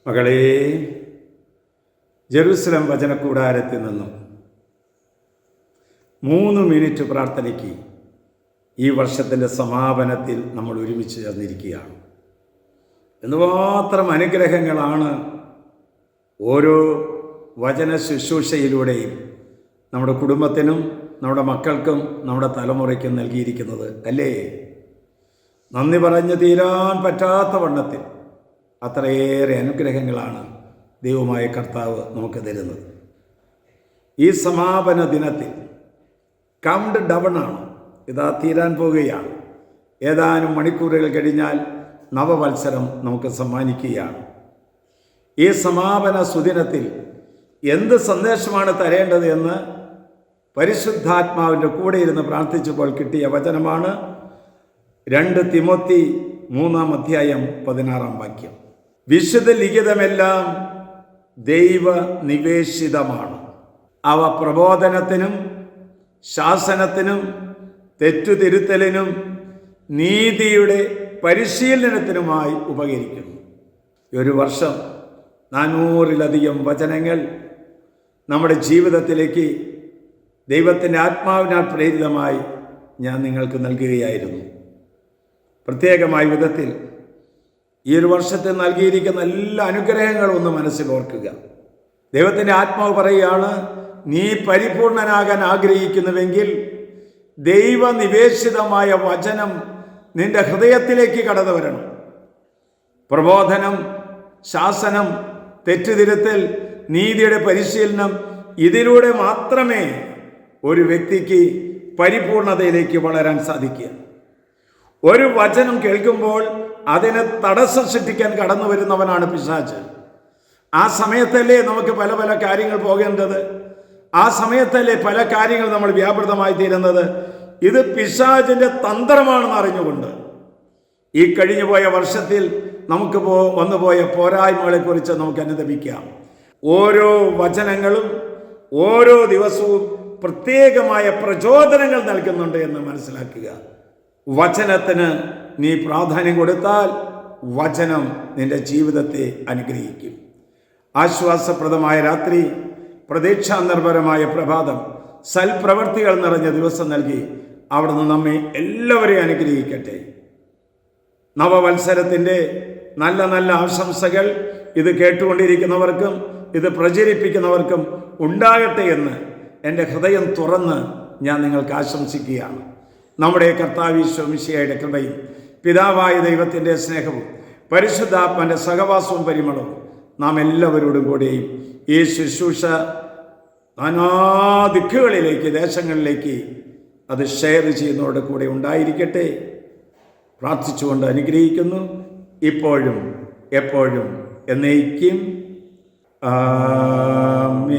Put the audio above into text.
മകളേ, ജെറുസലം വചനക്കൂടാരത്തിൽ നിന്നും 3 മിനിറ്റ് പ്രാർത്ഥനയ്ക്ക് ഈ വർഷത്തിൻ്റെ സമാപനത്തിൽ നമ്മൾ ഒരുമിച്ച് ചേർന്നിരിക്കുകയാണ്. എന്തുമാത്രം അനുഗ്രഹങ്ങളാണ് ഓരോ വചന ശുശ്രൂഷയിലൂടെയും നമ്മുടെ കുടുംബത്തിനും നമ്മുടെ മക്കൾക്കും നമ്മുടെ തലമുറയ്ക്കും നൽകിയിരിക്കുന്നത് അല്ലേ? നന്ദി പറഞ്ഞ് തീരാൻ പറ്റാത്ത വണ്ണത്തിൽ അത്രയേറെ അനുഗ്രഹങ്ങളാണ് ദൈവമായ കർത്താവ് നമുക്ക് തരുന്നത്. ഈ സമാപന ദിനത്തിൽ കൗണ്ട് ഡൗൺ ആണ്. ഇതാ തീരാൻ പോവുകയാണ്. ഏതാനും മണിക്കൂറുകൾ കഴിഞ്ഞാൽ നവവത്സരം നമുക്ക് സമ്മാനിക്കുകയാണ്. ഈ സമാപന സുദിനത്തിൽ എന്ത് സന്ദേശമാണ് തരേണ്ടത് എന്ന് പരിശുദ്ധാത്മാവിൻ്റെ കൂടെ ഇരുന്ന് പ്രാർത്ഥിച്ചപ്പോൾ കിട്ടിയ വചനമാണ് 2 തിമോത്തി 3:16. വിശുദ്ധ ലിഖിതമെല്ലാം ദൈവനിവേശിതമാണ്. അവ പ്രബോധനത്തിനും ശാസനത്തിനും തെറ്റുതിരുത്തലിനും നീതിയുടെ പരിശീലനത്തിനുമായി ഉപകരിക്കുന്നു. ഒരു വർഷം 400-ലധികം വചനങ്ങൾ നമ്മുടെ ജീവിതത്തിലേക്ക് ദൈവത്തിൻ്റെ ആത്മാവിനാൽ പ്രേരിതമായി ഞാൻ നിങ്ങൾക്ക് നൽകുകയായിരുന്നു. പ്രത്യേകമായ വിധത്തിൽ ഈ ഒരു വർഷത്തിൽ നൽകിയിരിക്കുന്ന എല്ലാ അനുഗ്രഹങ്ങളും ഒന്ന് മനസ്സിൽ ഓർക്കുക. ദൈവത്തിൻ്റെ ആത്മാവ് പറയുകയാണ്, നീ പരിപൂർണനാകാൻ ആഗ്രഹിക്കുന്നുവെങ്കിൽ ദൈവനിവേശിതമായ വചനം നിന്റെ ഹൃദയത്തിലേക്ക് കടന്നു വരണം. പ്രബോധനം, ശാസനം, തെറ്റുതിരുത്തൽ, നീതിയുടെ പരിശീലനം, ഇതിലൂടെ മാത്രമേ ഒരു വ്യക്തിക്ക് പരിപൂർണതയിലേക്ക് വളരാൻ സാധിക്കുക. ഒരു വചനം കേൾക്കുമ്പോൾ അതിനെ തടസ്സം സൃഷ്ടിക്കാൻ കടന്നു വരുന്നവനാണ് പിശാച്. ആ സമയത്തല്ലേ നമുക്ക് പല പല കാര്യങ്ങൾ പോകേണ്ടത്? ആ സമയത്തല്ലേ പല കാര്യങ്ങൾ നമ്മൾ വ്യാപൃതമായി തീരുന്നത്? ഇത് പിശാചിൻ്റെ തന്ത്രമാണെന്ന് അറിഞ്ഞുകൊണ്ട് ഈ കഴിഞ്ഞുപോയ വർഷത്തിൽ നമുക്ക് വന്നുപോയ പോരായ്മകളെക്കുറിച്ച് നമുക്ക് അനുദപിക്കാം. ഓരോ വചനങ്ങളും ഓരോ ദിവസവും പ്രത്യേകമായ പ്രചോദനങ്ങൾ നൽകുന്നുണ്ട് എന്ന് മനസ്സിലാക്കുക. വചനത്തിന് നീ പ്രാധാന്യം കൊടുത്താൽ വചനം നിന്റെ ജീവിതത്തെ അനുഗ്രഹിക്കും. ആശ്വാസപ്രദമായ രാത്രി, പ്രതീക്ഷാനിർഭരമായ പ്രഭാതം, സൽപ്രവൃത്തികൾ നിറഞ്ഞ ദിവസം നൽകി അവിടുന്ന് നമ്മെ എല്ലാവരെയും അനുഗ്രഹിക്കട്ടെ. നവവത്സരത്തിൻ്റെ നല്ല നല്ല ആശംസകൾ ഇത് കേട്ടുകൊണ്ടിരിക്കുന്നവർക്കും ഇത് പ്രചരിപ്പിക്കുന്നവർക്കും ഉണ്ടാകട്ടെ എന്ന് എൻ്റെ ഹൃദയം തുറന്ന് ഞാൻ നിങ്ങൾക്ക് ആശംസിക്കുകയാണ്. നമ്മുടെ കർത്താവ് ഈശോ മിശിഹായുടെ കൃപയും പിതാവായ ദൈവത്തിൻ്റെ സ്നേഹവും പരിശുദ്ധാത്മാവിൻ്റെ സഹവാസവും പരിമളവും നാം എല്ലാവരോടും കൂടെയും ഈ ശുശ്രൂഷ നാനാ ദിക്കുകളിലേക്ക്, ദേശങ്ങളിലേക്ക് അത് ഷെയർ ചെയ്യുന്നവരുടെ കൂടെ ഉണ്ടായിരിക്കട്ടെ. പ്രാർത്ഥിച്ചുകൊണ്ട് അനുഗ്രഹിക്കുന്നു. ഇപ്പോഴും എപ്പോഴും എന്നേക്കും. ആമേൻ.